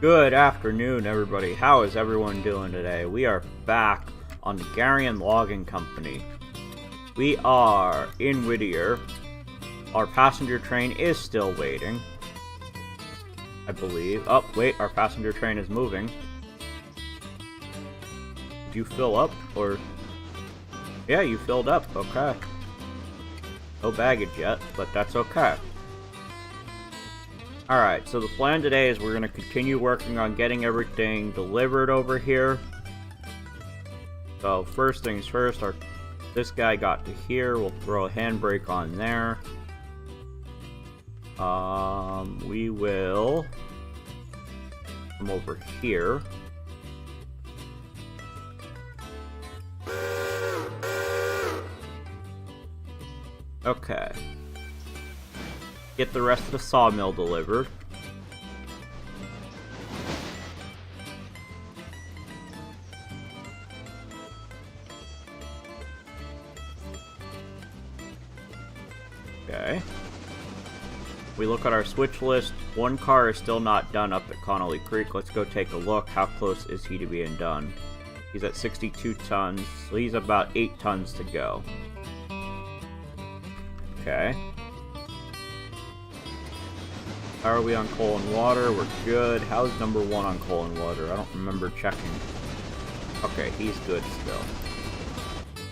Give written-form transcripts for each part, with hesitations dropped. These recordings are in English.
Good afternoon, everybody. How is everyone doing today? We are back on the Garian Logging Company. We are in Whittier. Our passenger train is still waiting, I believe. Oh, wait, our passenger train is moving. Did you fill up, or... Yeah, you filled up, okay. No baggage yet, but that's okay. Alright, so the plan today is we're going to continue working on getting everything delivered over here. So first things first, this guy got to here, we'll throw a handbrake on there. We will come over here. Okay. Get the rest of the sawmill delivered. Okay. We look at our switch list. One car is still not done up at Connolly Creek. Let's go take a look. How close is he to being done? He's at 62 tons, so he's about 8 tons to go. Okay. How are we on coal and water? We're good. How's number 1 on coal and water? I don't remember checking. Okay, he's good still.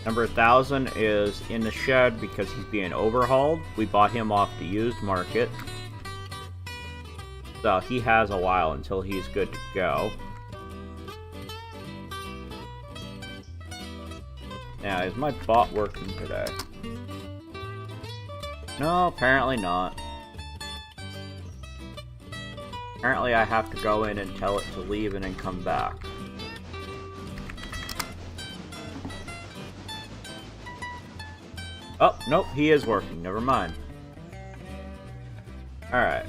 Number 1000 is in the shed because he's being overhauled. We bought him off the used market. So he has a while until he's good to go. Now, is my bot working today? No, apparently not. Apparently I have to go in and tell it to leave and then come back. Oh, nope, he is working. Never mind. Alright.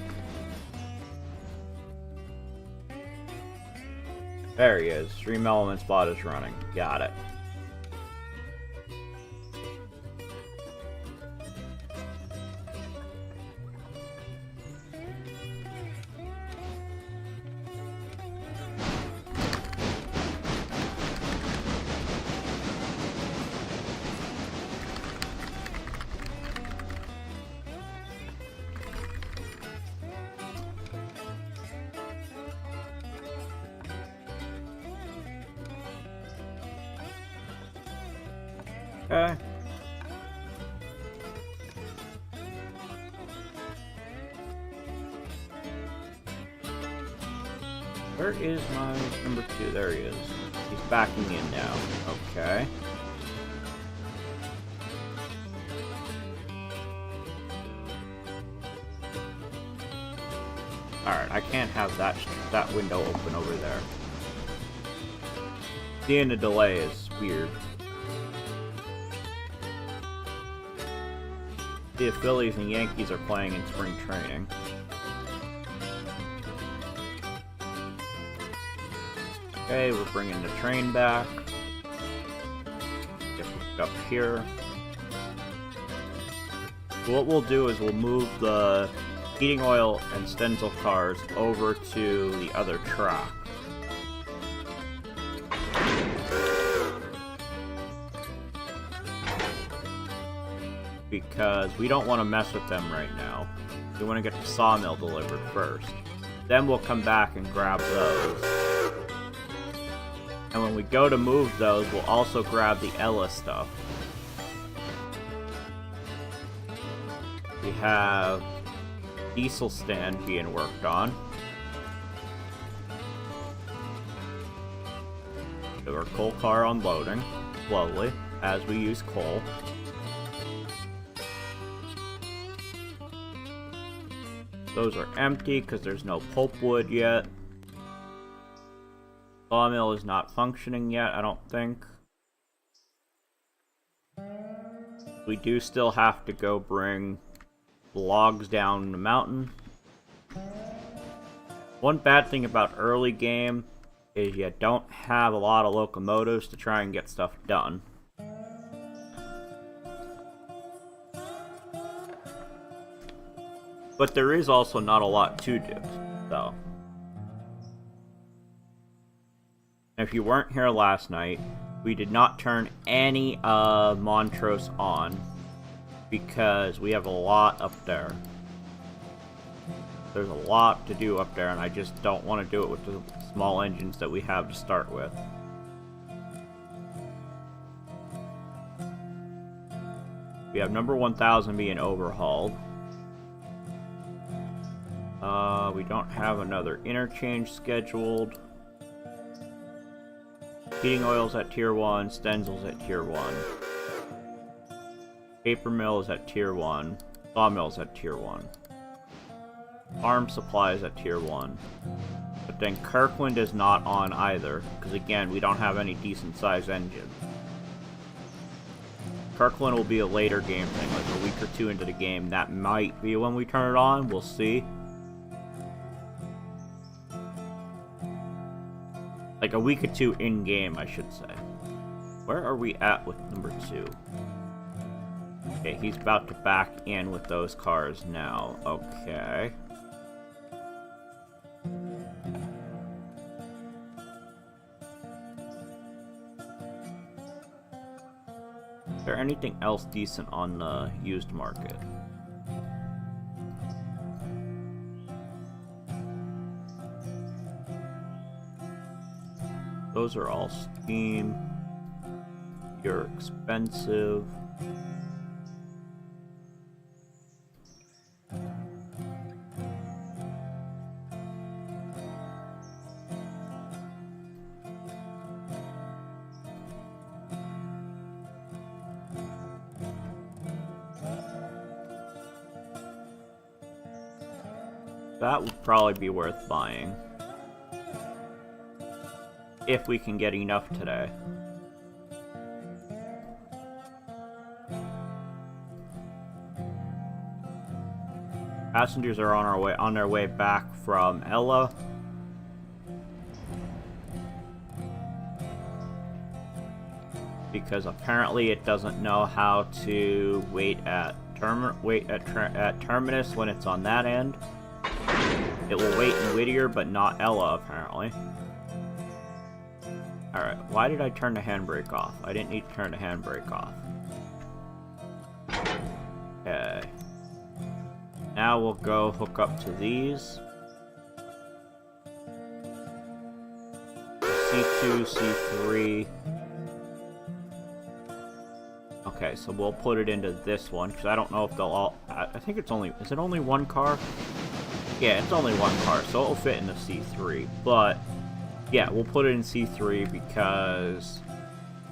There he is. Stream Elements bot is running. Got it. Okay. Where is my number 2? There he is. He's backing in now. Okay. Alright, I can't have that window open over there. Seeing the delay is weird. The Phillies and Yankees are playing in spring training. Okay, we're bringing the train back. Get hooked up here. What we'll do is we'll move the heating oil and stencil cars over to the other track. Because we don't want to mess with them right now. We want to get the sawmill delivered first. Then we'll come back and grab those. And when we go to move those, we'll also grab the Ella stuff. We have diesel stand being worked on. So our coal car unloading slowly as we use coal. Those are empty because there's no pulpwood yet. Sawmill is not functioning yet, I don't think. We do still have to go bring logs down the mountain. One bad thing about early game is you don't have a lot of locomotives to try and get stuff done. But there is also not a lot to do, so. If you weren't here last night, we did not turn any of Montrose on because we have a lot up there. There's a lot to do up there, and I just don't want to do it with the small engines that we have to start with. We have number 1000 being overhauled. We don't have another interchange scheduled. Heating oil's at tier 1, Stenzel's at tier 1. Paper mill is at tier 1. Sawmill's at tier 1. Farm supplies at tier 1. But then Kirkland is not on either, because again, we don't have any decent sized engines. Kirkland will be a later game thing, like a week or two into the game. That might be when we turn it on, we'll see. Like a week or two in game, I should say. Where are we at with number 2? Okay, he's about to back in with those cars now. Okay. Is there anything else decent on the used market? Those are all Steam. You're expensive. That would probably be worth buying. If we can get enough today. Passengers are on their way back from Ella. Because apparently it doesn't know how to wait at Terminus when it's on that end. It will wait in Whittier, but not Ella, apparently. Alright, why did I turn the handbrake off? I didn't need to turn the handbrake off. Okay. Now we'll go hook up to these. C2, C3. Okay, so we'll put it into this one, because I don't know if they'll all... I think it's only... Is it only one car? Yeah, it's only one car, so it'll fit into C3, but... Yeah, we'll put it in C3 because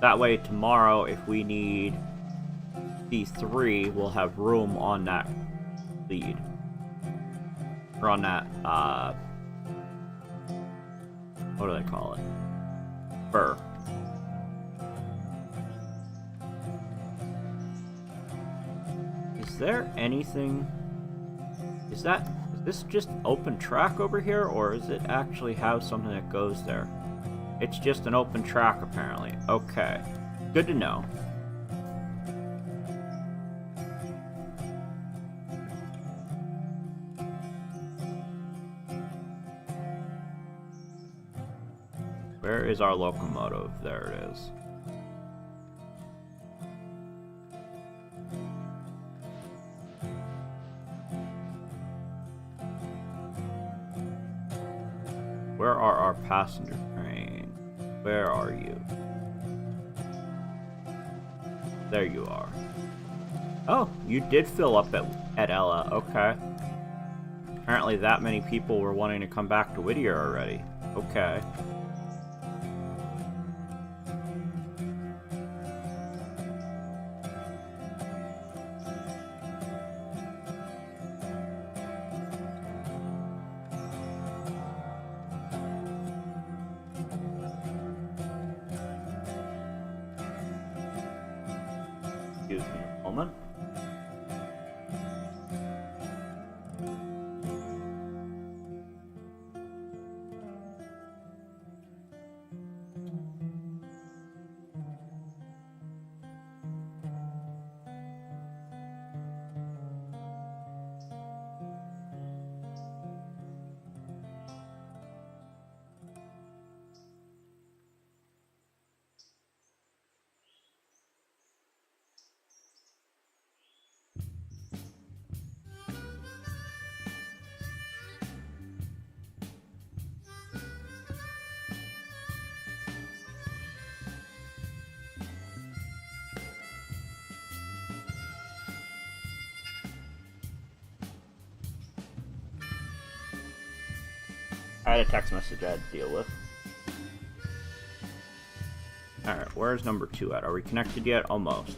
that way tomorrow, if we need C3, we'll have room on that lead. Or on that, what do they call it? Burr. Is there anything... Is this just open track over here, or does it actually have something that goes there? It's just an open track, apparently. Okay. Good to know. Where is our locomotive? There it is. Where are our passenger trains? Where are you? There you are. Oh, you did fill up at Ella. Okay. Apparently that many people were wanting to come back to Whittier already. Okay. Excuse me a moment. I had a text message I had to deal with. Alright, where's number 2 at? Are we connected yet? Almost.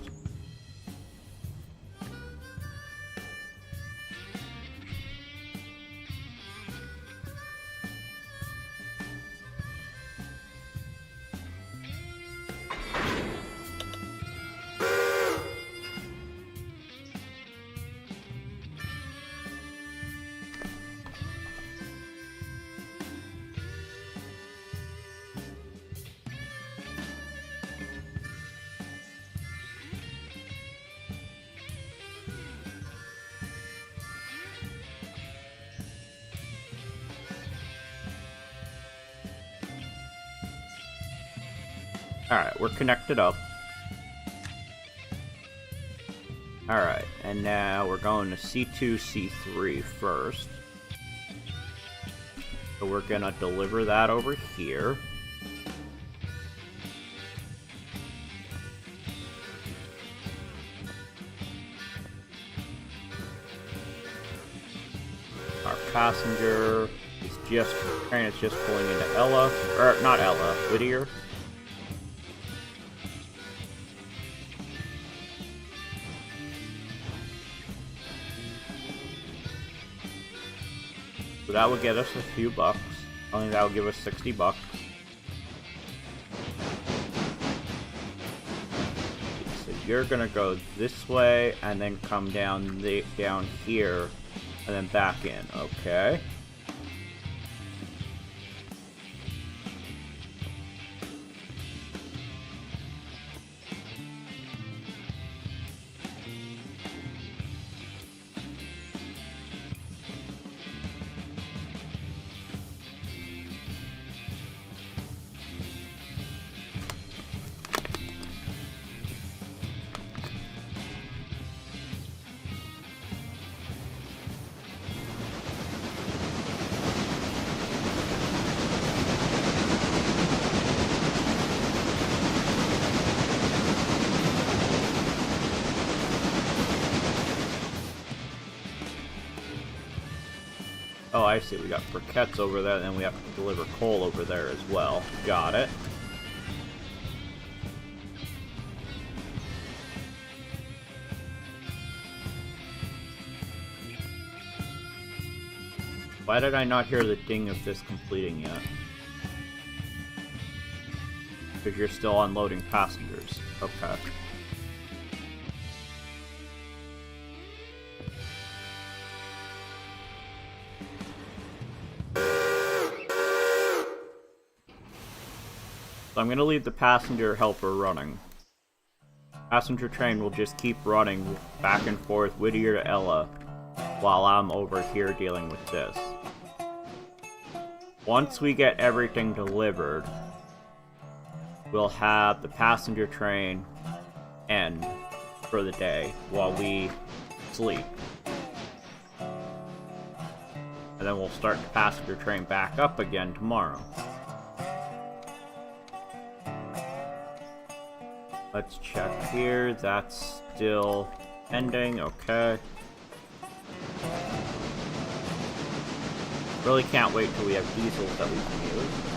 Alright, we're connected up. Alright, and now we're going to C2, C3 first. So we're gonna deliver that over here. Our passenger is just, train is just pulling into Ella, or not Ella, Whittier. So that would get us a few bucks. I think that would give us 60 bucks. So you're gonna go this way and then come down down here and then back in, okay? Oh, I see. We got briquettes over there, and we have to deliver coal over there as well. Got it. Why did I not hear the ding of this completing yet? Because you're still unloading passengers. Okay. So I'm going to leave the passenger helper running. Passenger train will just keep running back and forth, Whittier to Ella, while I'm over here dealing with this. Once we get everything delivered, we'll have the passenger train end for the day while we sleep. And then we'll start the passenger train back up again tomorrow. Let's check here. That's still ending. Okay. Really can't wait till we have diesels that we can use.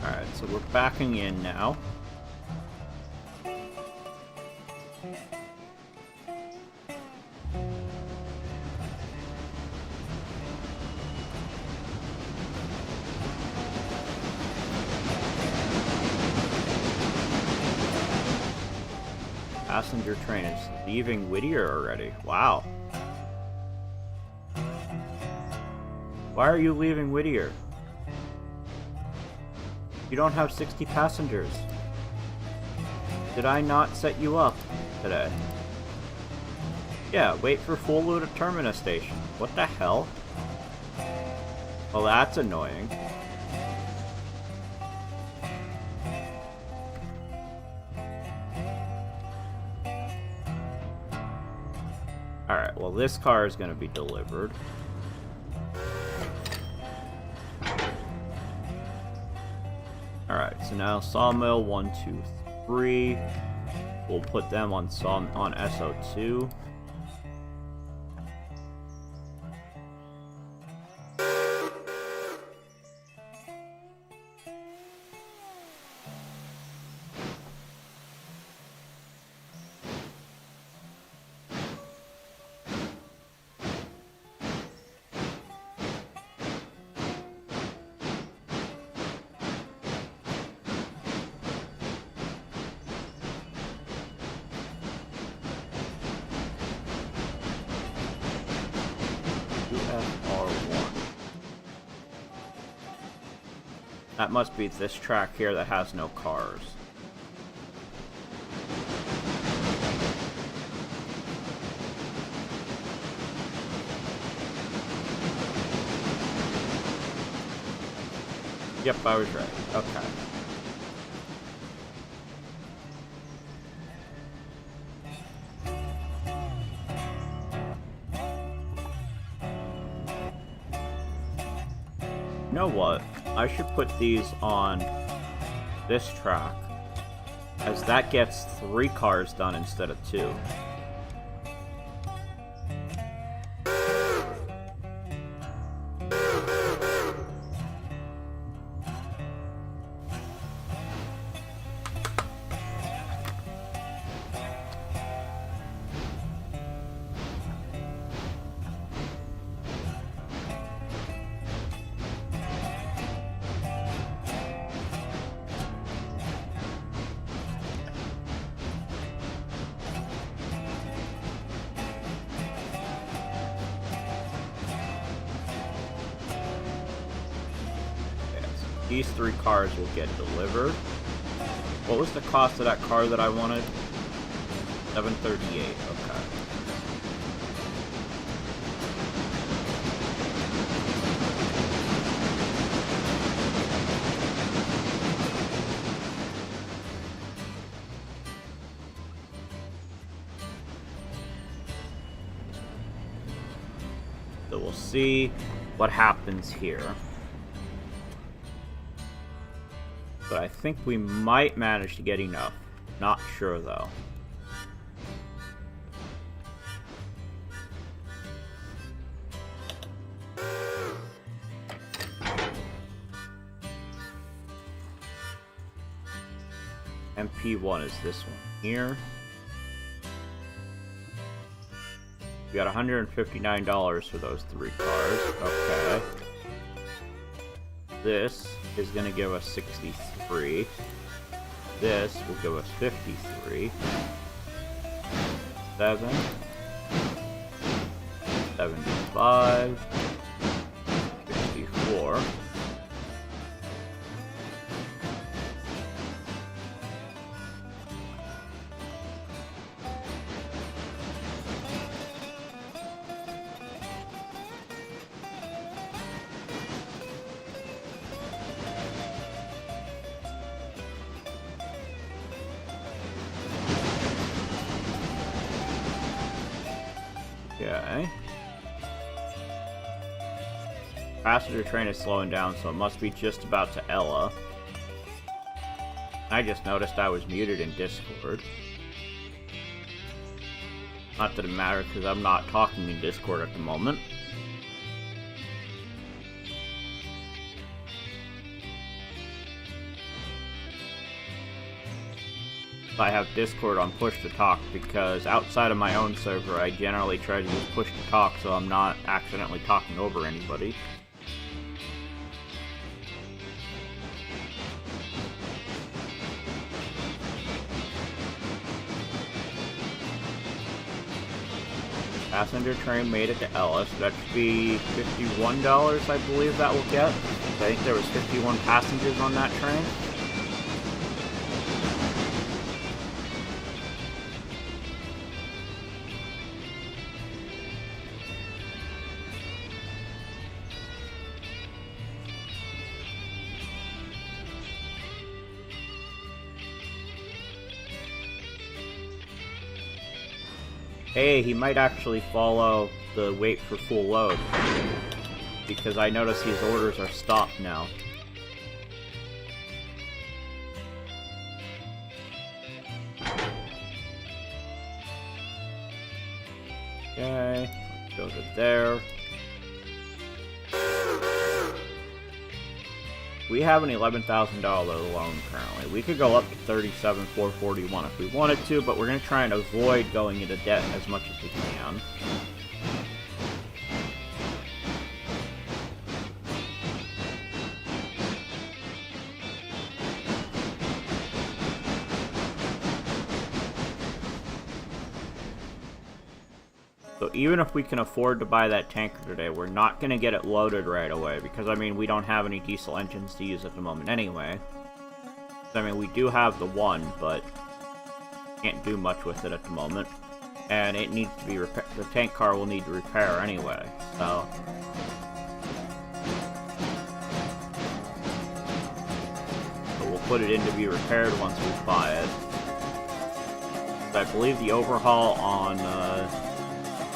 Alright, so we're backing in now. Passenger train is leaving Whittier already. Wow. Why are you leaving Whittier? You don't have 60 passengers. Did I not set you up today? Yeah, wait for full load at Terminus Station. What the hell? Well, that's annoying. Alright, well this car is going to be delivered. Alright, so now Sawmill 1, 2, 3. We'll put them on SO2. That must be this track here that has no cars. Yep, I was right. Okay. You know what? I should put these on this track, as that gets 3 cars done instead of 2. These 3 cars will get delivered. What was the cost of that car that I wanted? $738. Okay. So we'll see what happens here. But I think we might manage to get enough. Not sure though. MP1 is this one here. We got $159 for those 3 cars. Okay. This is going to give us 63. This will give us 53. 7. 75. 64. Okay. Passenger train is slowing down, so it must be just about to Ella. I just noticed I was muted in Discord. Not that it matters, because I'm not talking in Discord at the moment. I have Discord on push to talk because outside of my own server I generally try to use push to talk so I'm not accidentally talking over anybody. Passenger train made it to Ellis. That should be $51, I believe that will get. I think there was 51 passengers on that train. Hey, he might actually follow the wait for full load, because I notice his orders are stopped now. Okay, let's go to there. We have an $11,000 loan currently. We could go up to $37,441 if we wanted to, but we're going to try and avoid going into debt as much as we can. So even if we can afford to buy that tanker today, we're not going to get it loaded right away, because, I mean, we don't have any diesel engines to use at the moment anyway. I mean, we do have the one, but can't do much with it at the moment. And it needs to be repaired. The tank car will need to repair anyway, so... we'll put it in to be repaired once we buy it. But I believe the overhaul on,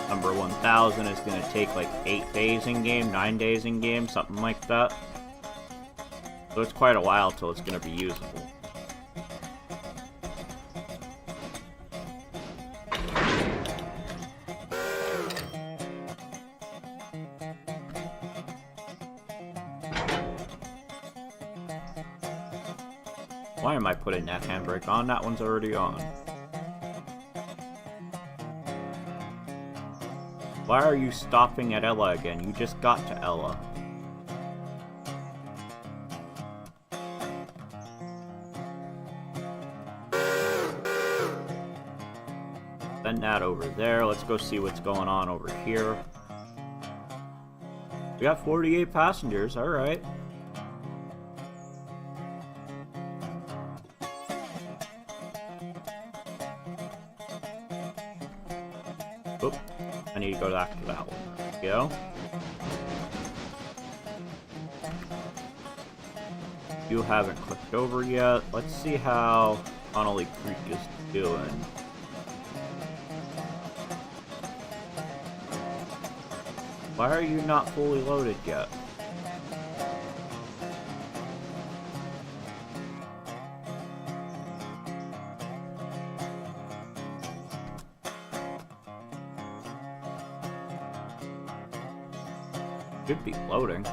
number 1000 is going to take like 8 days in game, 9 days in game, something like that. So it's quite a while till it's going to be usable. Why am I putting that handbrake on? That one's already on. Why are you stopping at Ella again? You just got to Ella. Send that over there. Let's go see what's going on over here. We got 48 passengers, alright. Oop. I need to go back to that one. There we go. You haven't clicked over yet. Let's see how Connolly Creek is doing. Why are you not fully loaded yet? Should be loading.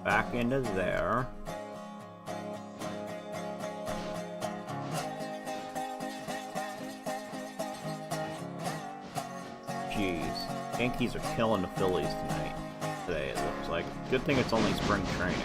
Back into there. Jeez. Yankees are killing the Phillies tonight. Today, it looks like. Good thing it's only spring training.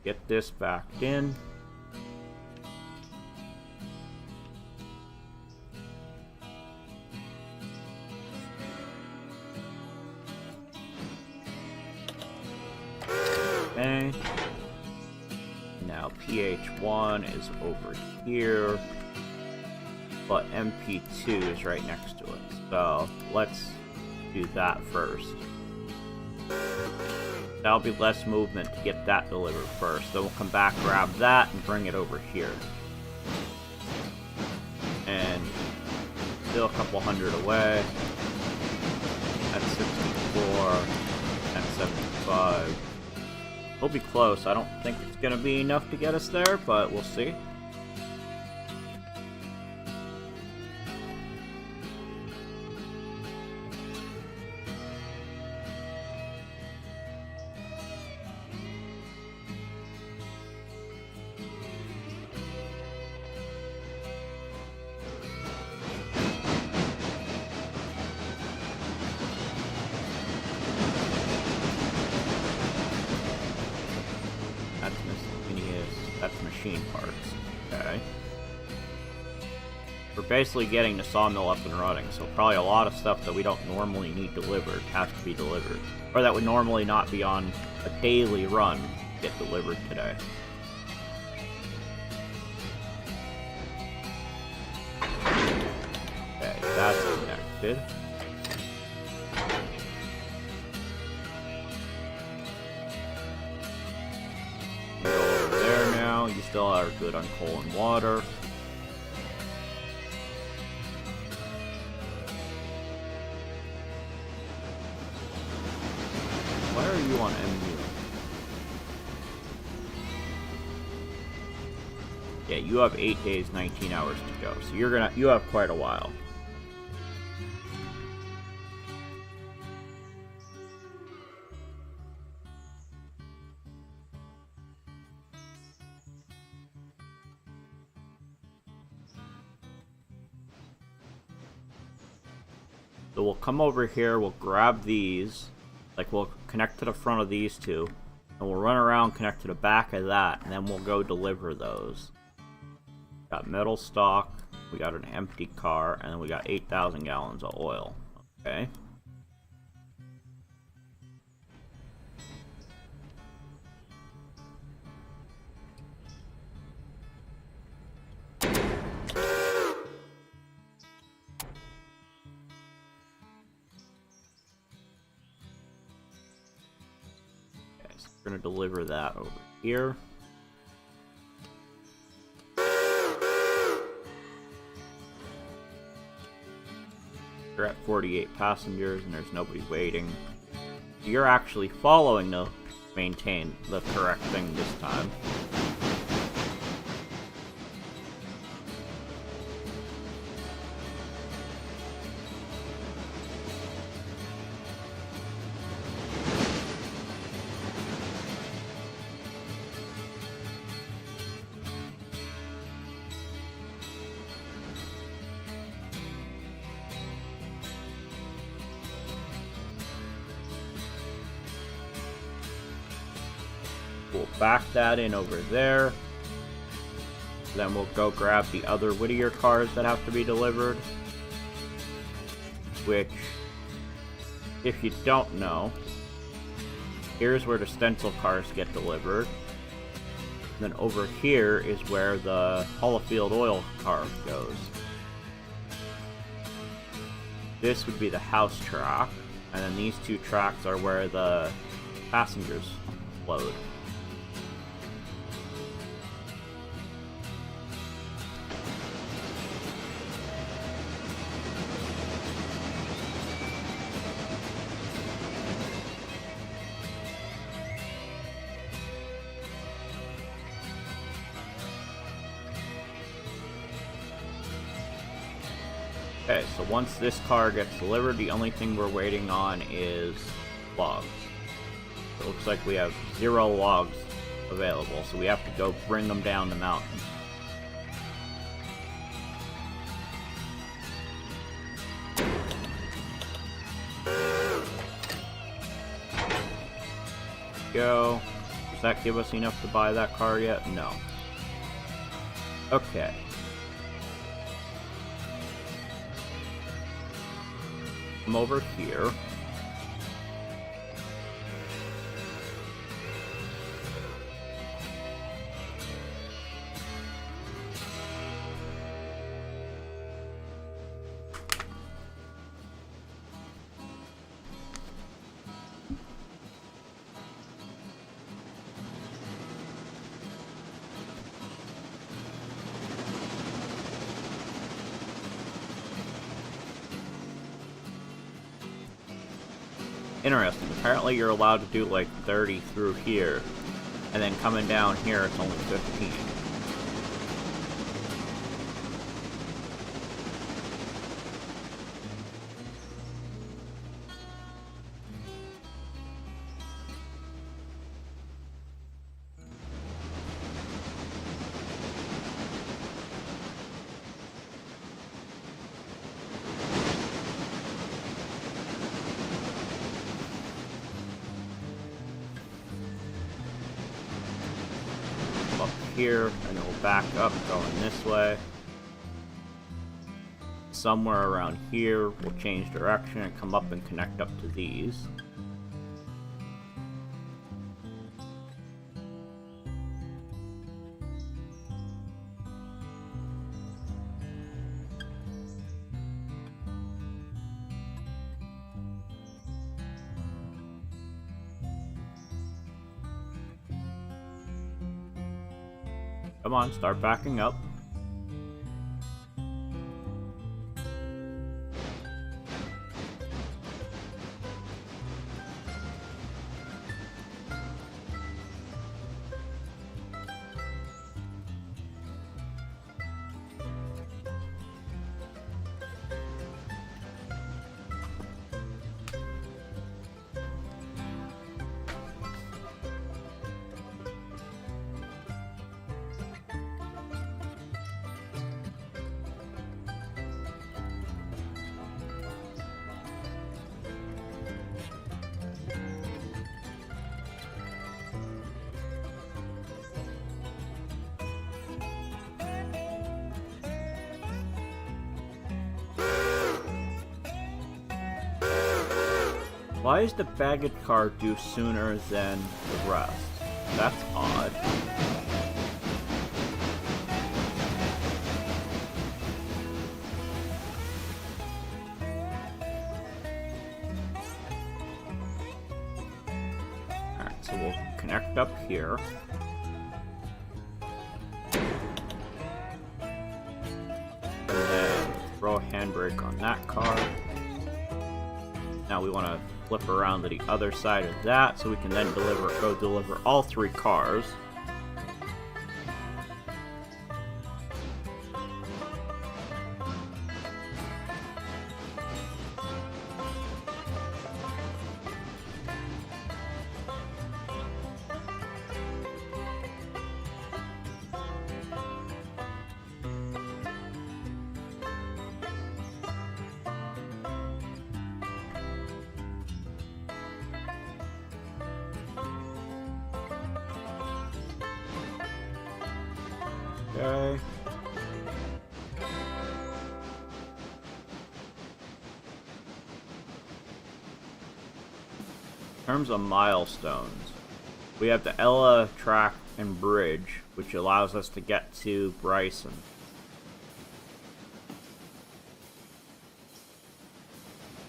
Get this back in. Okay. Now PH1 is over here. but MP2 is right next to it. So let's do that first. That'll be less movement to get that delivered first. Then we'll come back, grab that, and bring it over here. And still a couple hundred away. That's 64. That's 75. We'll be close. I don't think it's going to be enough to get us there, but we'll see. That's machine parts. Okay. We're basically getting the sawmill up and running, so probably a lot of stuff that we don't normally need delivered has to be delivered. Or that would normally not be on a daily run get delivered today. Okay, that's connected. You still are good on coal and water. Why are you on MU? Yeah, you have 8 days, 19 hours to go, so you have quite a while. So we'll come over here, we'll grab these, like we'll connect to the front of these two, and we'll run around, connect to the back of that, and then we'll go deliver those. Got metal stock, we got an empty car, and then we got 8,000 gallons of oil. Okay. We're going to deliver that over here. We're at 48 passengers and there's nobody waiting. You're actually following the correct thing this time. We'll back that in over there. Then we'll go grab the other Whittier cars that have to be delivered. Which, if you don't know, here's where the stencil cars get delivered. And then over here is where the Holofield oil car goes. This would be the house track. And then these two tracks are where the passengers load. Okay, so once this car gets delivered, the only thing we're waiting on is logs. It looks like we have 0 logs available, so we have to go bring them down the mountain. Go. Does that give us enough to buy that car yet? No. Okay. Come over here. Interesting. Apparently you're allowed to do like 30 through here. And then coming down here, it's only 15. Here, and it'll back up going this way. Somewhere around here, we'll change direction and come up and connect up to these. Come on, start backing up. Why is the baggage car due sooner than the rest? That's odd. Alright, so we'll connect up here. And then throw a handbrake on that car. Now we want to flip around to the other side of that so we can then go deliver all 3 cars. Okay. In terms of milestones, we have the Ella track and bridge, which allows us to get to Bryson.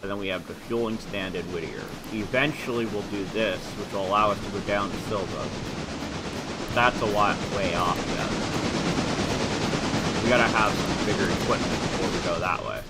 And then we have the fueling stand at Whittier. Eventually we'll do this, which will allow us to go down to Silva. That's a way off yet. We gotta have some bigger equipment before we go that way.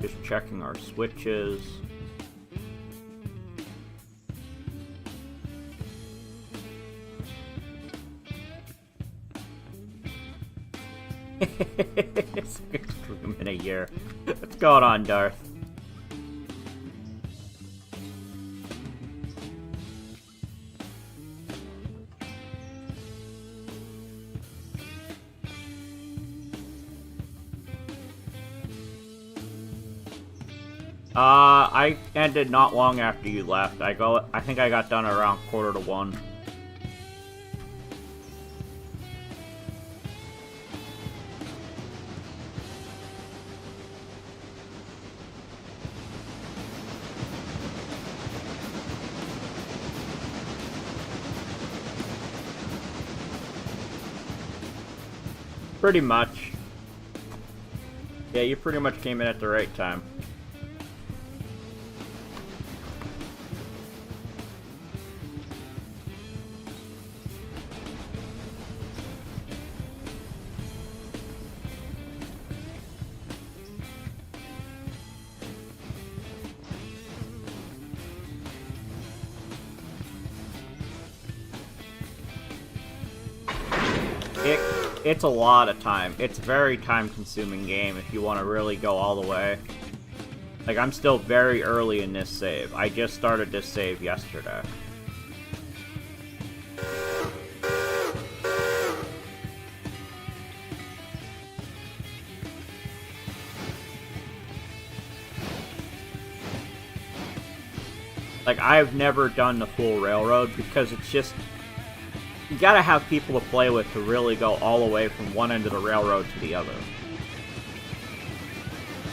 Just checking our switches. It's been a year. What's going on, Darth? I ended not long after you left. I think I got done around 1:45. Pretty much. Yeah, you pretty much came in at the right time. It's a lot of time. It's a very time-consuming game if you want to really go all the way. Like, I'm still very early in this save. I just started this save yesterday. Like, I've never done the full railroad because it's just... You gotta have people to play with to really go all the way from one end of the railroad to the other.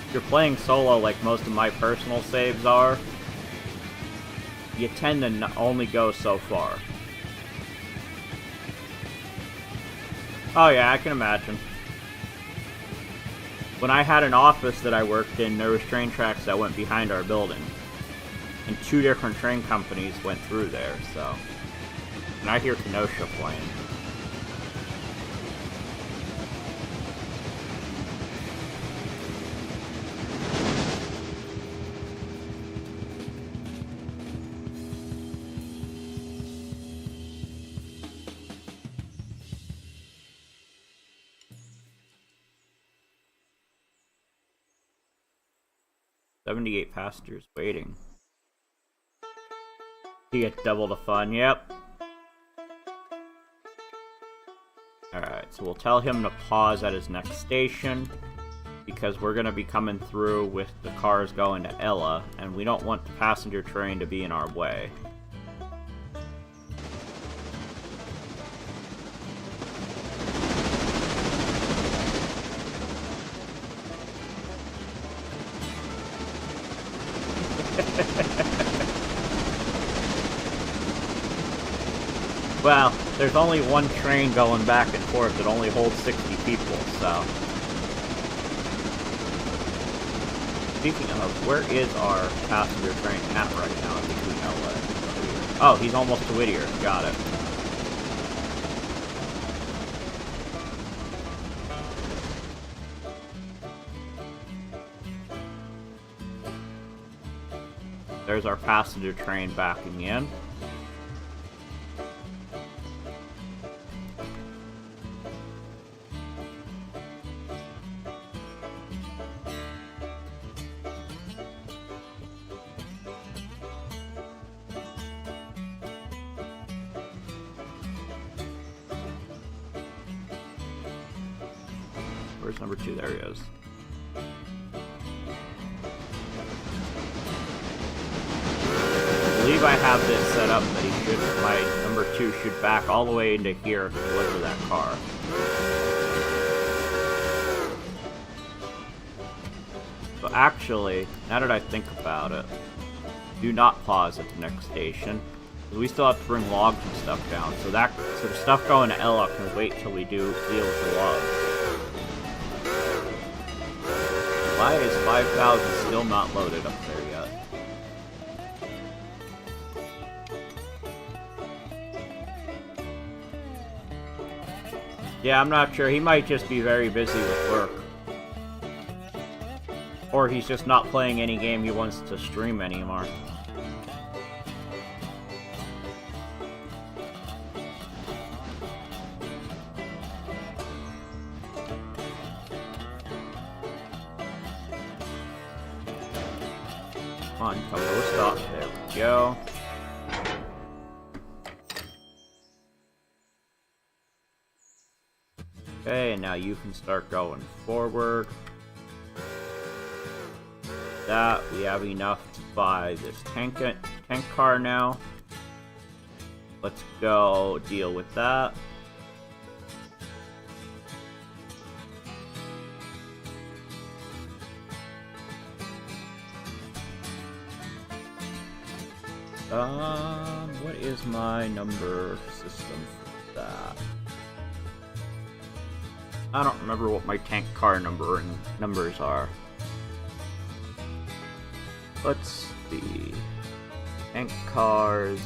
If you're playing solo like most of my personal saves are, you tend to only go so far. Oh yeah, I can imagine. When I had an office that I worked in, there was train tracks that went behind our building. And 2 different train companies went through there, so... And I hear Kenosha playing. "78 passengers waiting." You get double the fun, yep. Alright, so we'll tell him to pause at his next station, because we're going to be coming through with the cars going to Ella, and we don't want the passenger train to be in our way. Well, there's only one train going back and forth that only holds 60 people, so... Speaking of, where is our passenger train at right now between LA and Whittier? Oh, he's almost to Whittier. Got it. There's our passenger train backing in. Where's number 2? There he is. I believe I have this set up that he should, my number 2 should back all the way into here to deliver that car. So actually, now that I think about it, do not pause at the next station. We still have to bring logs and stuff down, so the stuff going to Ella can wait till we do deal with the logs. Why is 5,000 still not loaded up there yet? Yeah, I'm not sure. He might just be very busy with work. Or he's just not playing any game he wants to stream anymore. Come on, come on, stop. There we go. Okay, and now you can start going forward. That we have enough to buy this tank car now. Let's go deal with that. What is my number system for that? I don't remember what my tank car numbers are. Let's see. Tank cars,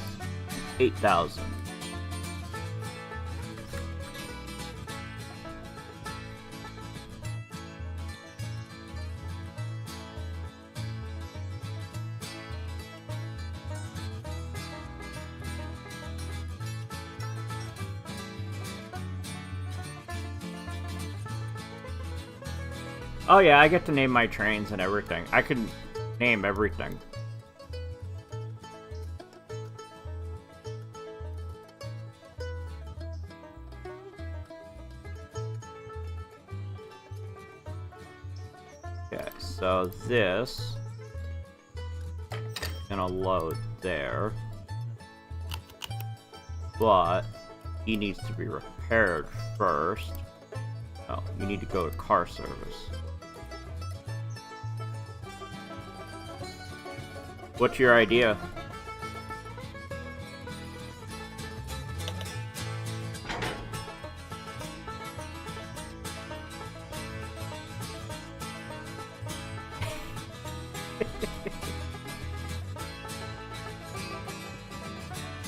8,000. Oh yeah, I get to name my trains and everything. I can name everything. Okay, so this is gonna load there. But he needs to be repaired first. Oh, you need to go to car service. What's your idea?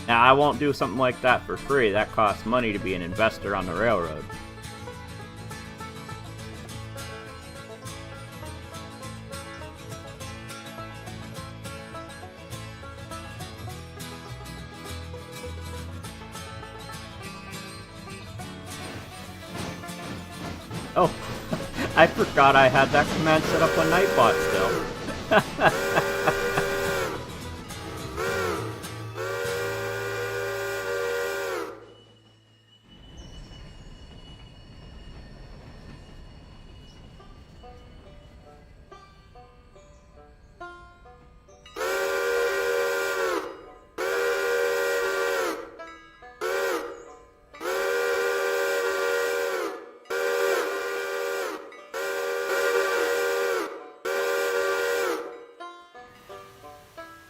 Now, I won't do something like that for free. That costs money to be an investor on the railroad. Oh, I forgot I had that command set up on Nightbot still.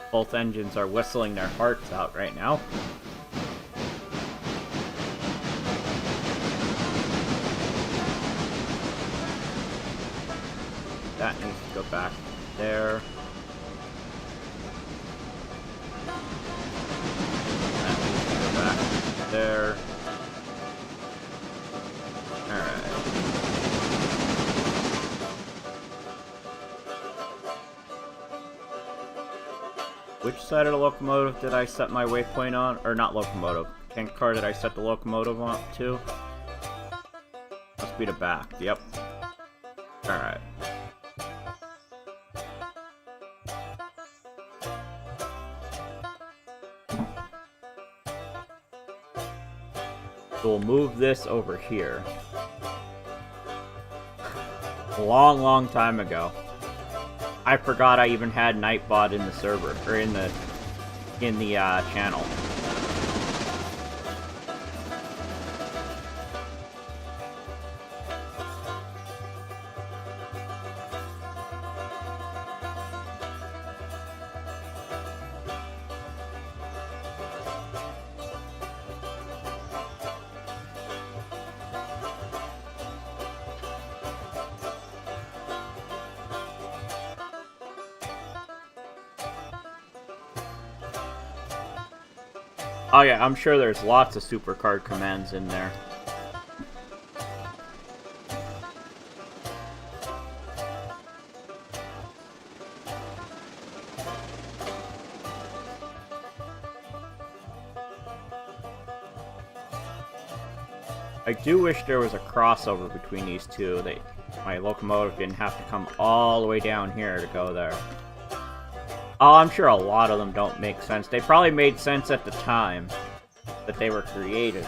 Both engines are whistling their hearts out right now. That needs to go back there. That needs to go back there. Alright. Which side of the locomotive did I set my waypoint on? Or not locomotive. Tank car did I set the locomotive on to? Must be the back. Yep. Alright. So we'll move this over here. A long time ago. I forgot I even had Nightbot in the server, or in the channel. Oh yeah, I'm sure there's lots of supercard commands in there. I do wish there was a crossover between these two. My locomotive didn't have to come all the way down here to go there. Oh, I'm sure a lot of them don't make sense. They probably made sense at the time that they were created.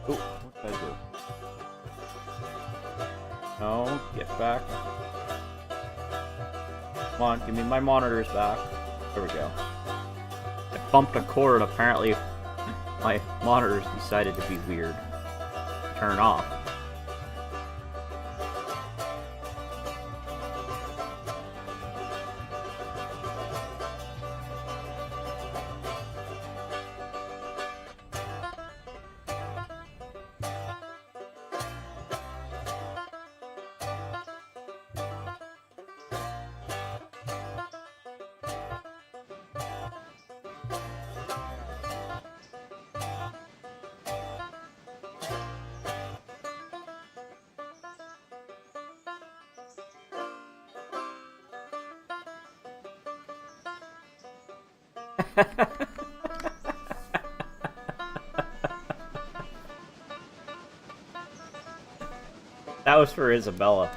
Ooh, what did I do? No, get back. Come on, give me my monitors back. There we go. I bumped a cord. Apparently, my monitors decided to be weird. Turn off. That was for Isabella.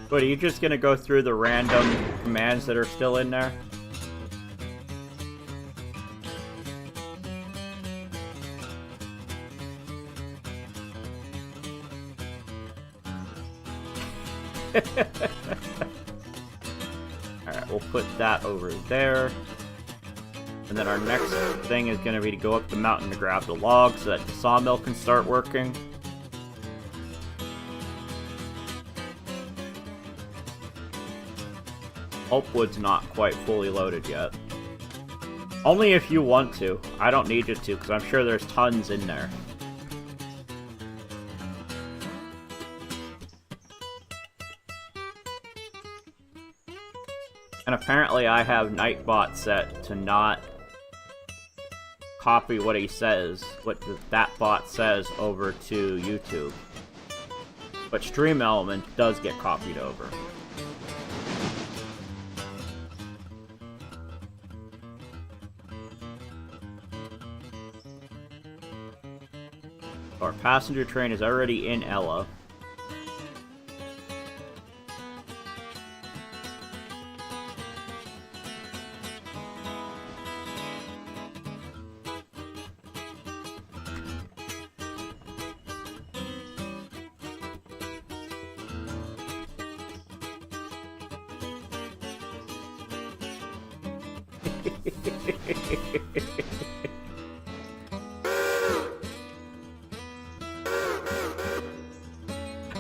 But are you just gonna go through the random commands that are still in there? Alright, we'll put that over there. And then our next thing is gonna be to go up the mountain to grab the logs so that the sawmill can start working. Pulpwood's not quite fully loaded yet. Only if you want to. I don't need you to, because I'm sure there's tons in there. And apparently I have Nightbot set to not copy what he says, what that bot says, over to YouTube. But Stream Element does get copied over. Our passenger train is already in Ella.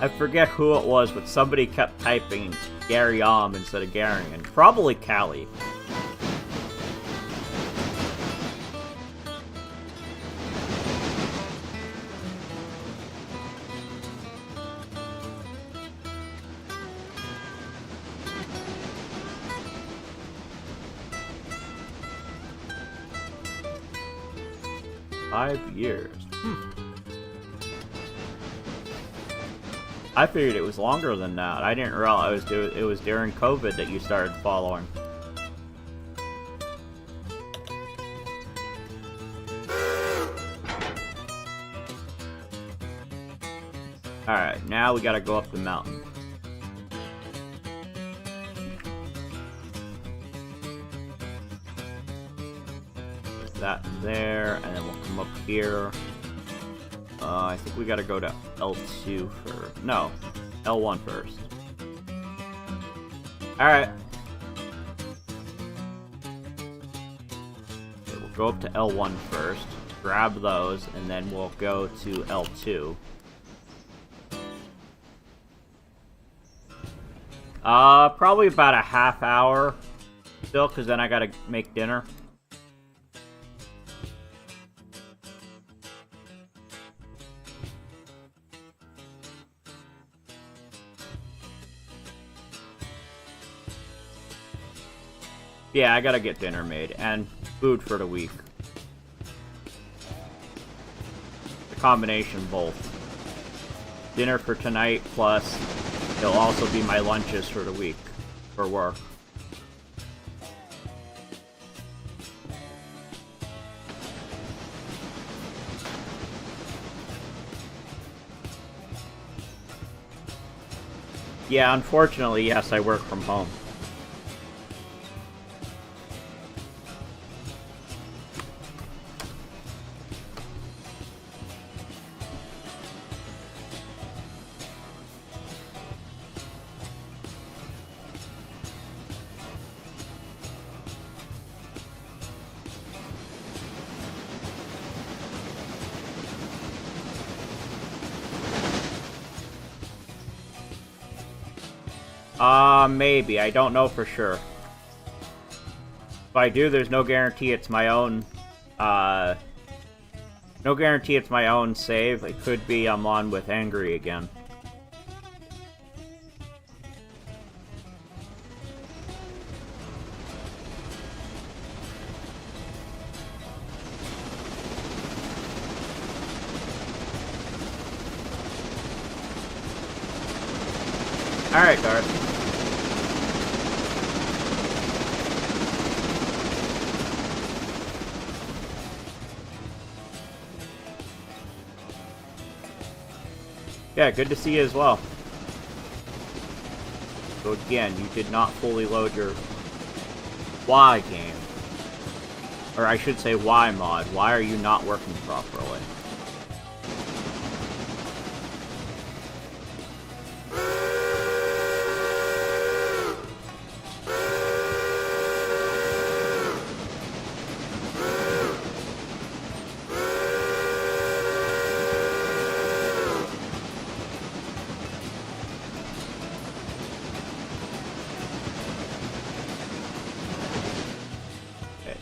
I forget who it was, but somebody kept typing Gary instead of Garion. Probably Callie. Five years. I figured it was longer than that. I didn't realize it was during COVID that you started following. Alright, now we gotta go up the mountain. Put that there, and then we'll come up here. I think we gotta go to L2 first. No, L1 first. Alright. Okay, we'll go up to L1 first, grab those, and then we'll go to L2. Probably about a half hour still, because then I gotta make dinner. Yeah, I gotta get dinner made, and food for the week. The combination both. Dinner for tonight, plus it'll also be my lunches for the week, for work. Yeah, unfortunately, yes, I work from home. Maybe. I don't know for sure. If I do, there's no guarantee it's my own, no guarantee it's my own save. It could be I'm on with Angry again. Alright, Darth. Yeah, good to see you as well. So again, you did not fully load your Y game. Or I should say Y mod. Why are you not working properly?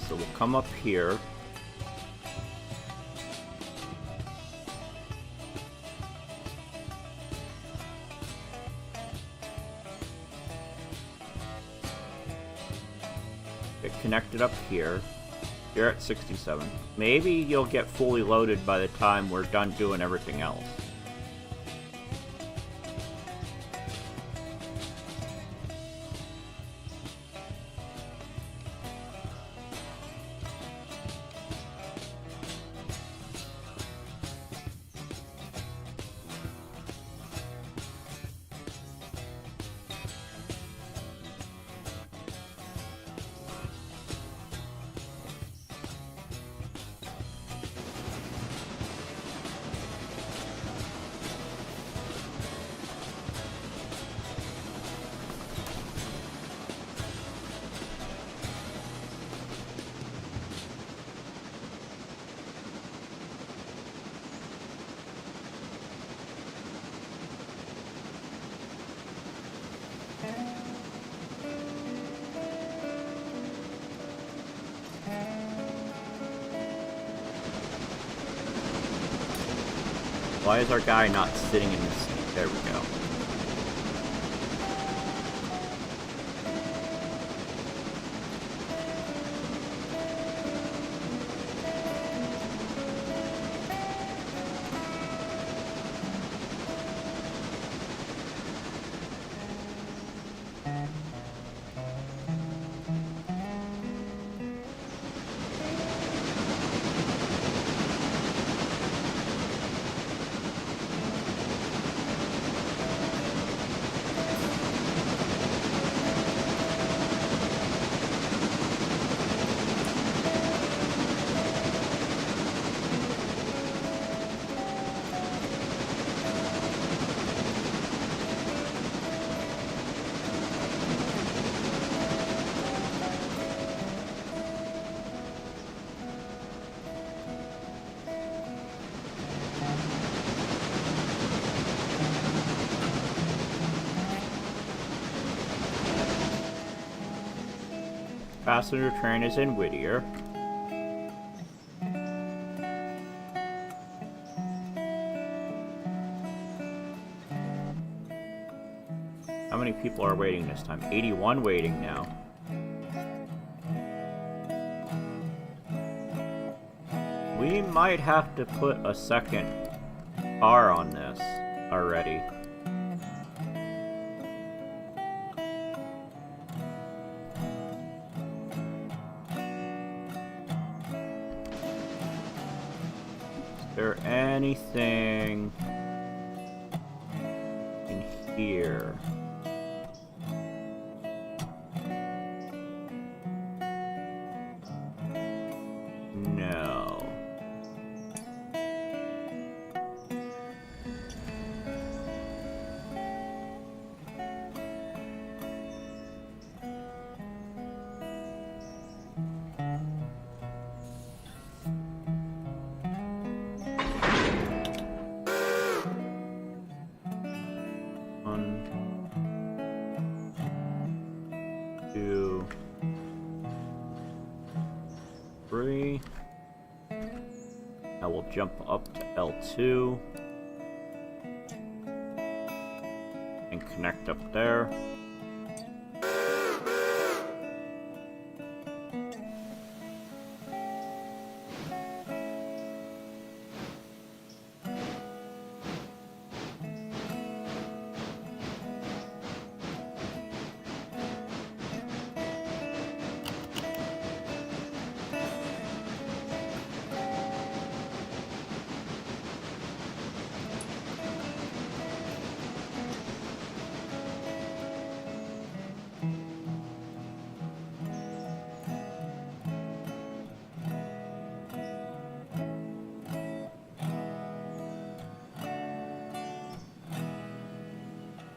So we'll come up here. Get connected up here. You're at 67. Maybe you'll get fully loaded by the time we're done doing everything else. Why is our guy not sitting in his seat? There we go. Passenger train is in Whittier. How many people are waiting this time? 81 waiting now. We might have to put a second car on this already. Is there anything in here? No. jump up to L2 and connect up there.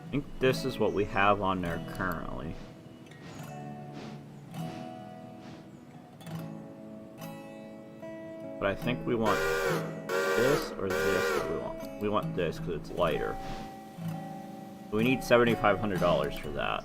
I think this is what we have on there currently. But I think we want this or this that we want. We want this because it's lighter. We need $7,500 for that.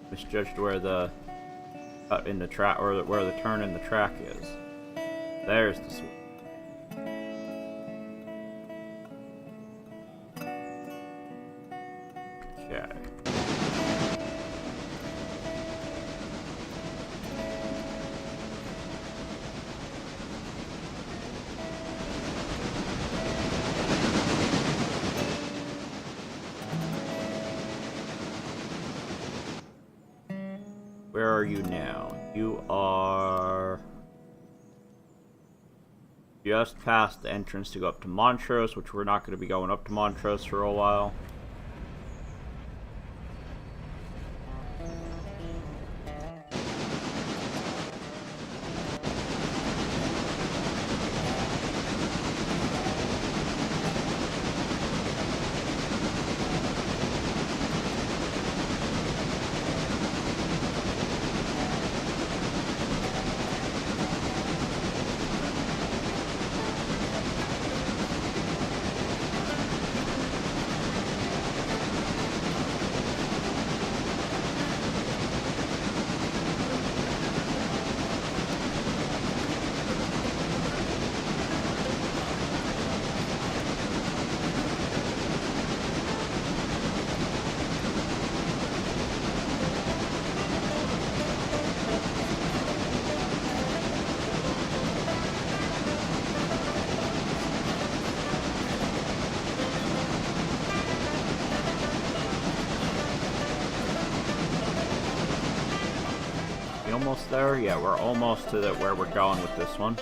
Misjudged where the cut in the track, or where the turn in the track is. There's the switch. Okay. Where are you now? You are just past the entrance to go up to Montrose, which we're not going to be going up to Montrose for a while. Almost there? Yeah, we're almost to where we're going with this one.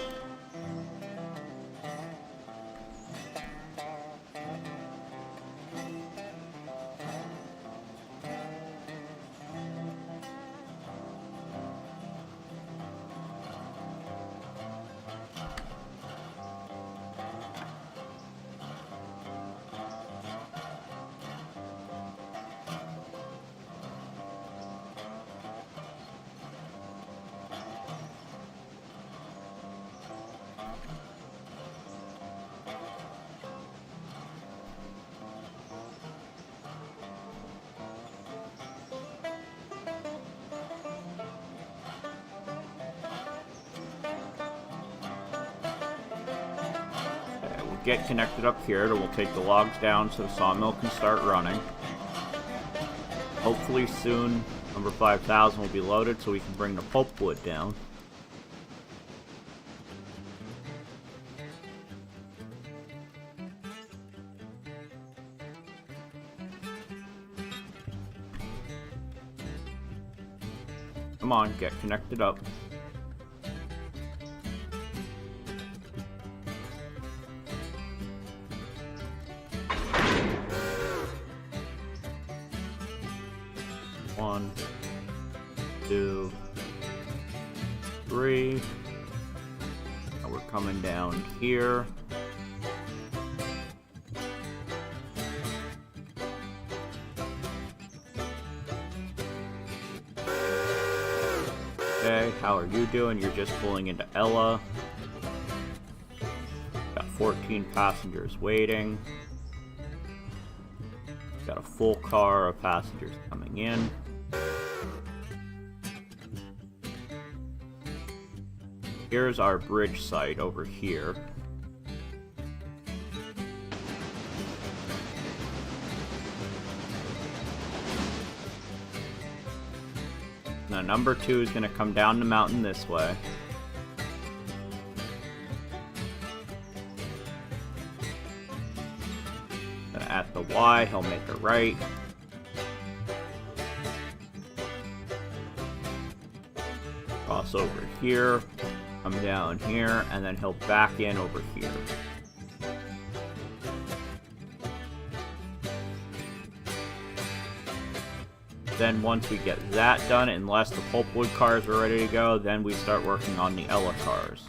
Get connected up here, and we'll take the logs down so the sawmill can start running. Hopefully soon, number 5000 will be loaded so we can bring the pulpwood down. Come on, get connected up. One, two, we're coming down here. Okay, how are you doing? You're just pulling into Ella. Got 14 passengers waiting. Got a full car of passengers coming in. Here's our bridge site over here. Now number 2 is going to come down the mountain this way. Then at the Y, he'll make a right. Cross over here, come down here, and then he'll back in over here. Then once we get that done, unless the pulpwood cars are ready to go, then we start working on the Ella cars.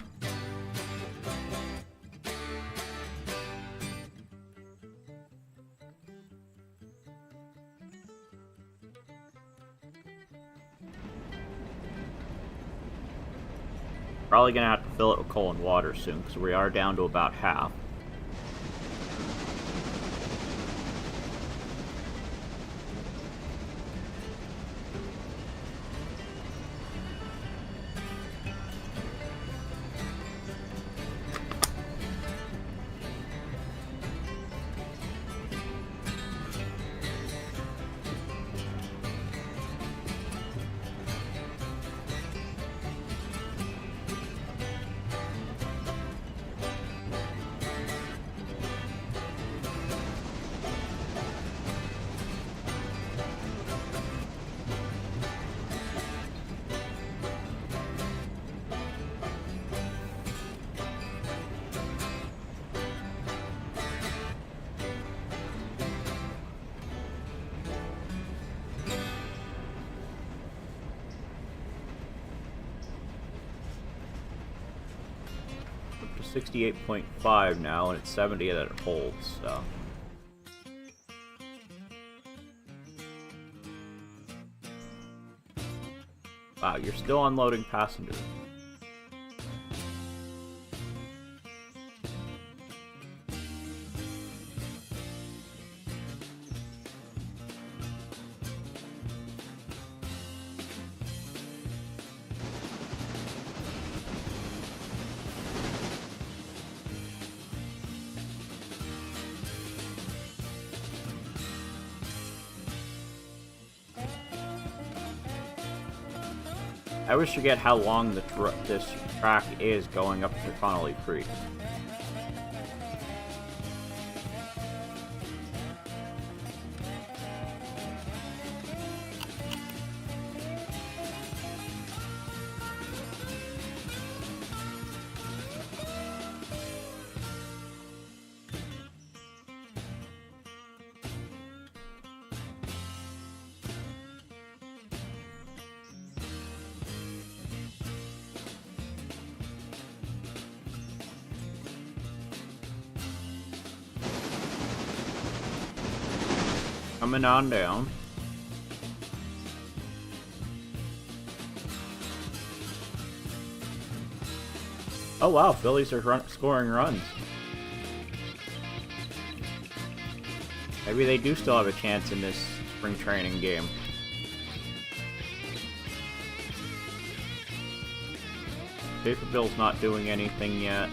Probably gonna have to fill it with coal and water soon, because we are down to about half. Up to 68.5 now, and it's 70 that it holds, so... Wow, you're still unloading passengers. I always forget how long this track is going up to Connolly Creek. Coming on down. Oh wow, Phillies are scoring runs. Maybe they do still have a chance in this spring training game. Paperville's not doing anything yet.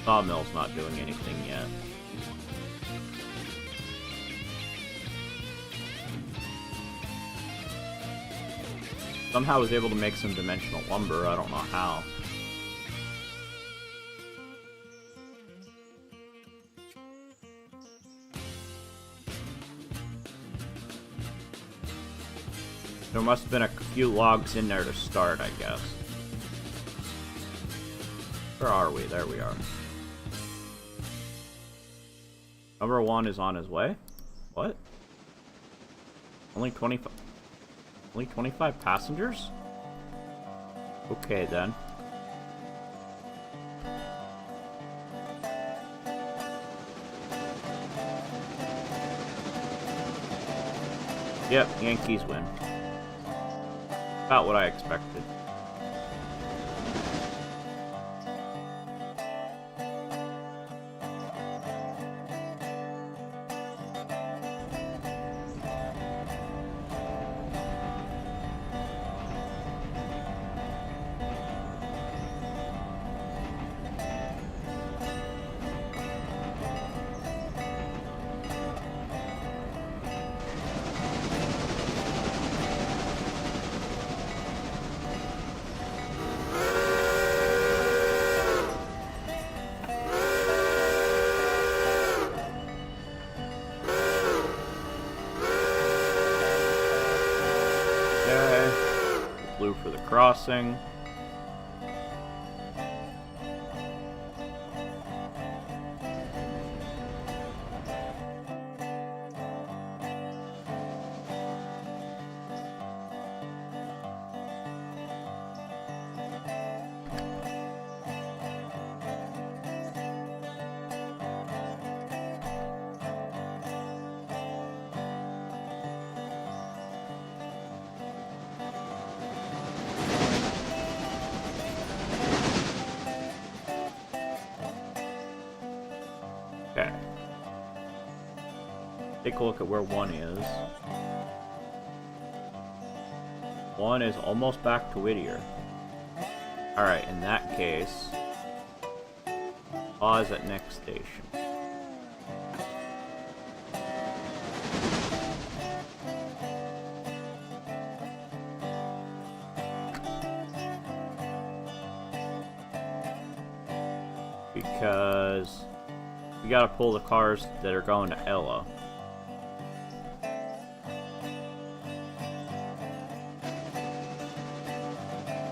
Sawmill's not doing anything yet. Somehow I was able to make some dimensional lumber, I don't know how. There must have been a few logs in there to start, I guess. Where are we? There we are. Number 1 is on his way? What? Only 25... Only 25 passengers? Okay, then. Yep, Yankees win. About what I expected. Blue for the crossing. Okay. Take a look at where 1 is. 1 is almost back to Whittier. Alright, in that case, pause at next station. Because we gotta pull the cars that are going to Ella.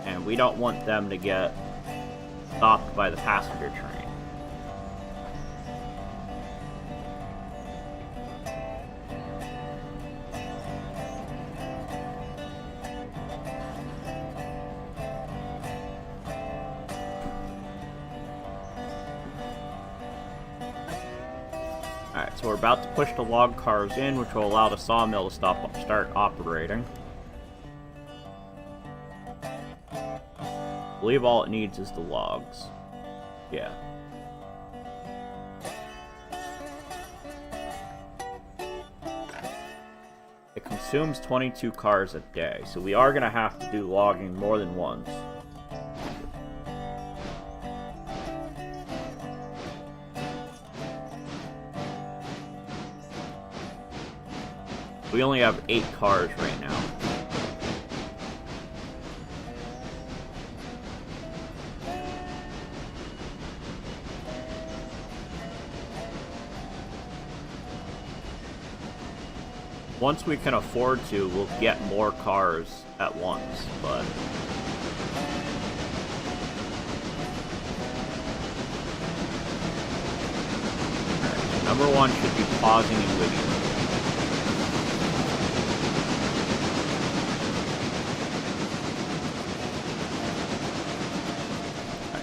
And we don't want them to get stopped by the passenger train. Alright, so we're about to push the log cars in, which will allow the sawmill to start operating. I believe all it needs is the logs. Yeah. It consumes 22 cars a day, so we are going to have to do logging more than once. We only have 8 cars right now. Once we can afford to, we'll get more cars at once, but... Alright, number 1 should be pausing in Whittier.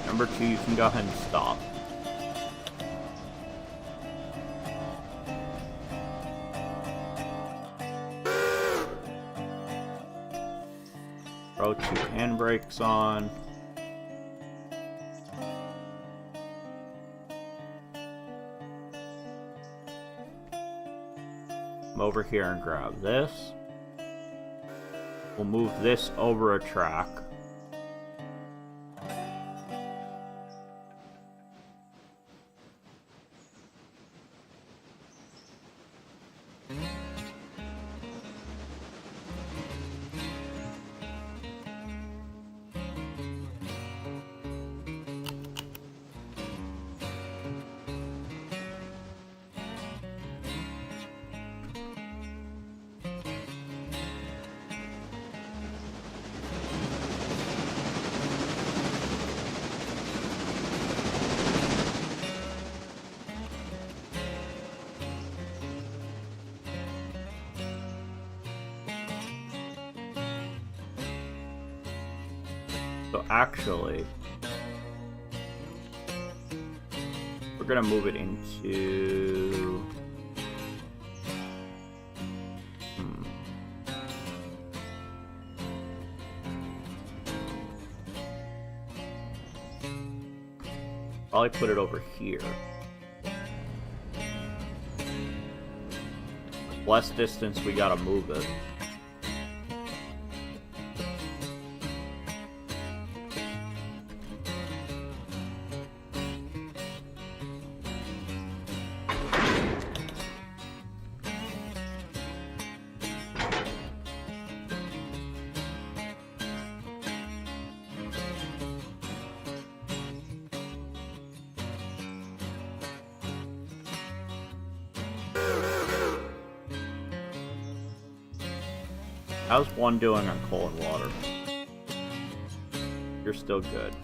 Number 2, you can go ahead and stop. Throw 2 handbrakes on. Come over here and grab this. We'll move this over a track. So actually, we're gonna move it into... probably put it over here. Less distance, we gotta move it. How's one doing on coal and water? You're still good.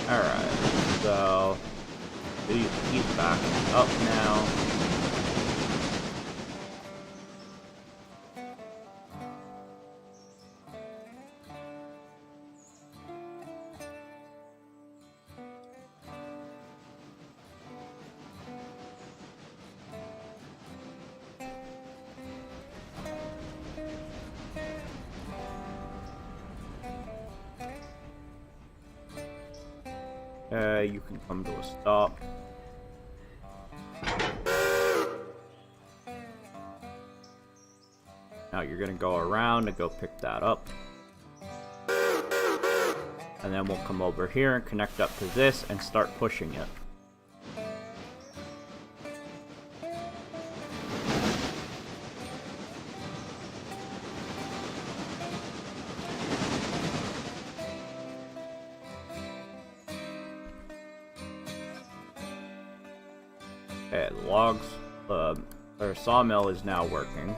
Alright, so he's backing up now. You can come to a stop. Now you're gonna go around and go pick that up. And then we'll come over here and connect up to this and start pushing it. Okay, the logs, our sawmill is now working.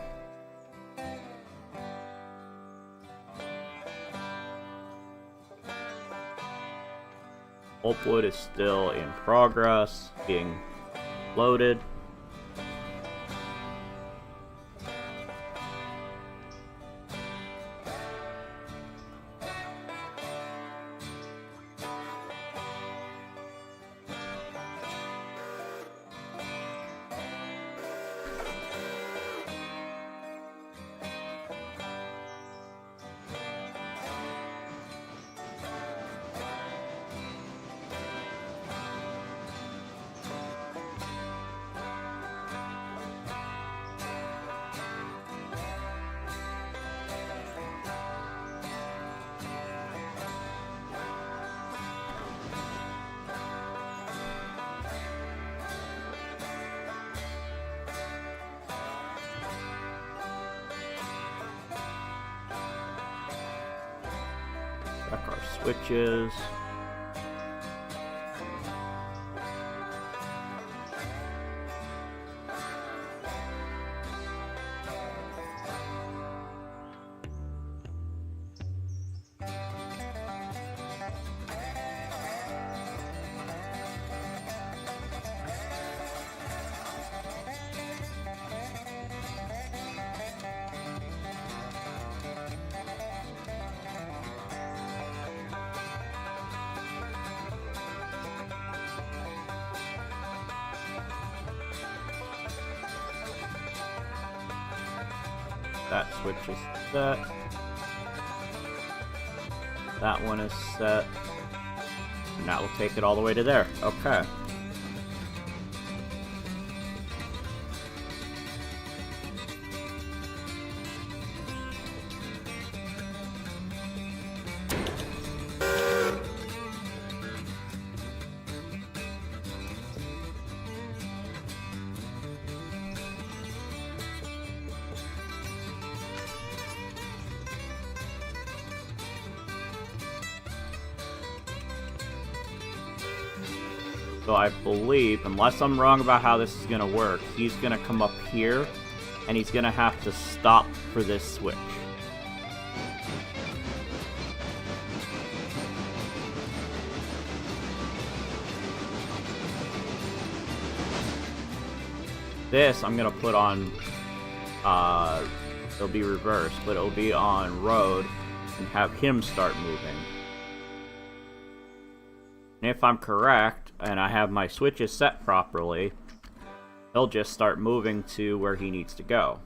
Pulpwood is still in progress, being loaded. Check our switches. That switch is set. That one is set. And that will take it all the way to there. Okay. So I believe, unless I'm wrong about how this is going to work, he's going to come up here, and he's going to have to stop for this switch. This I'm going to put on, it'll be reversed, but it'll be on road, and have him start moving. And if I'm correct, and I have my switches set properly, he'll just start moving to where he needs to go.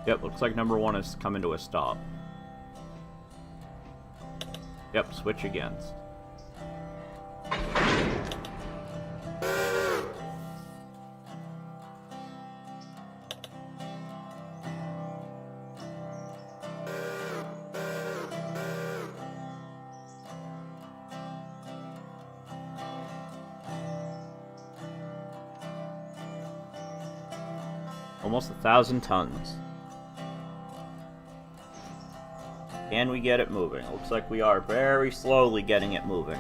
Yep, looks like number one is coming to a stop. Yep, switch again. Almost 1,000 tons. Can we get it moving? Looks like we are very slowly getting it moving.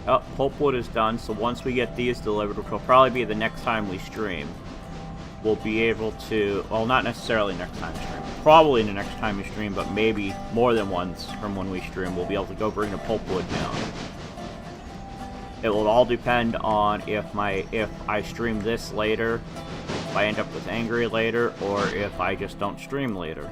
Oh, pulpwood is done, so once we get these delivered, which will probably be the next time we stream, we'll be able to, well, not necessarily next time we stream, probably the next time we stream, but maybe more than once from when we stream, we'll be able to go bring the pulpwood down. It will all depend on if I stream this later, if I end up with Angry later, or if I just don't stream later.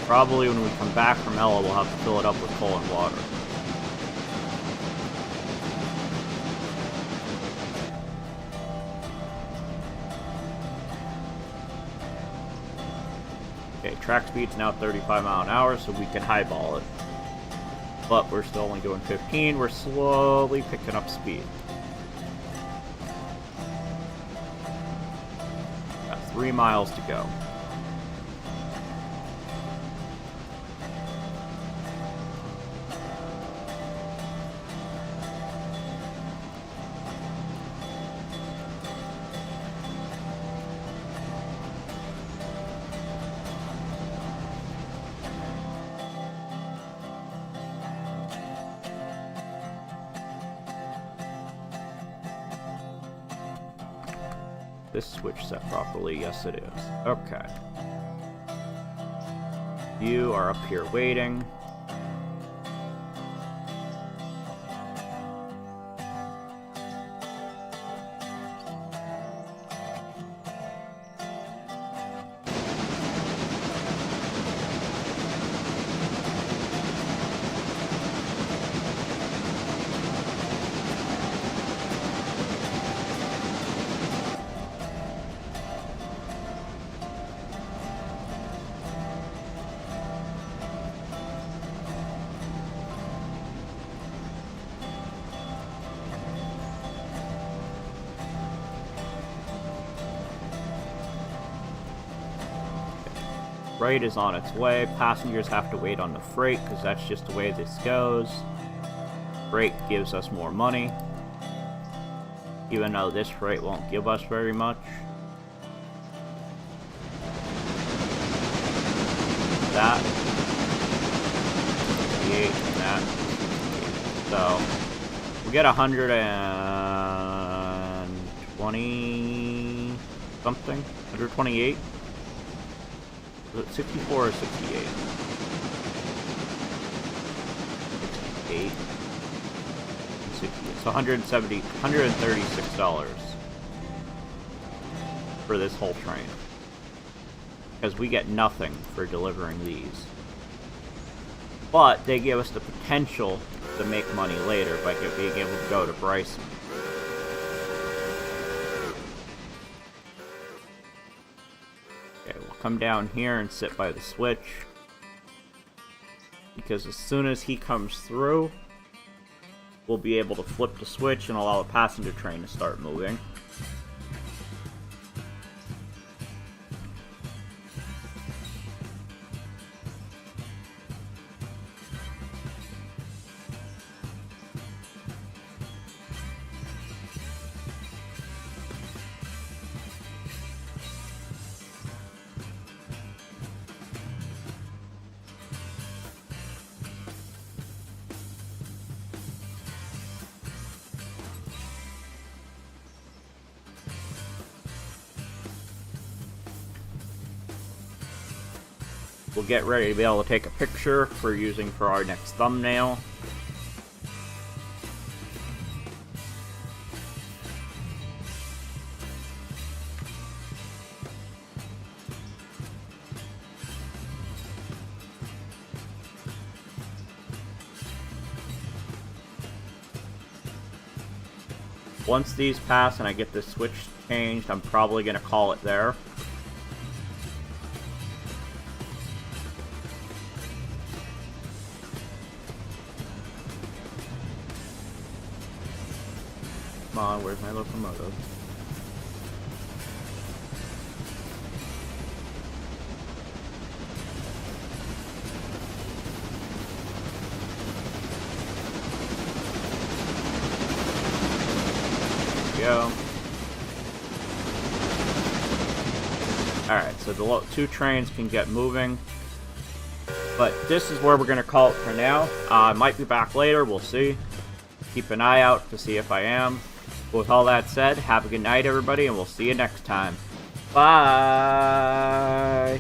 Probably when we come back from Ella, we'll have to fill it up with coal and water. Okay, track speed's now 35 miles an hour, so we can highball it. But we're still only doing 15, we're slowly picking up speed. Got 3 miles to go. This switch set properly? Yes, it is. Okay. You are up here waiting. Freight is on its way. Passengers have to wait on the freight because that's just the way this goes. Freight gives us more money, even though this freight won't give us very much. That. 68 and that. So, we get 120 something? 128? Was it 64 or 68? 68. 68. So $136 for this whole train. Because we get nothing for delivering these. But they give us the potential to make money later by being able to go to Bryson. Okay, we'll come down here and sit by the switch. Because as soon as he comes through, we'll be able to flip the switch and allow the passenger train to start moving. We'll get ready to be able to take a picture for using for our next thumbnail. Once these pass and I get this switch changed, I'm probably going to call it there. Come on, where's my locomotive? Go. Alright, so the two trains can get moving. But this is where we're going to call it for now. I might be back later, we'll see. Keep an eye out to see if I am. But with all that said, have a good night, everybody, and we'll see you next time. Bye!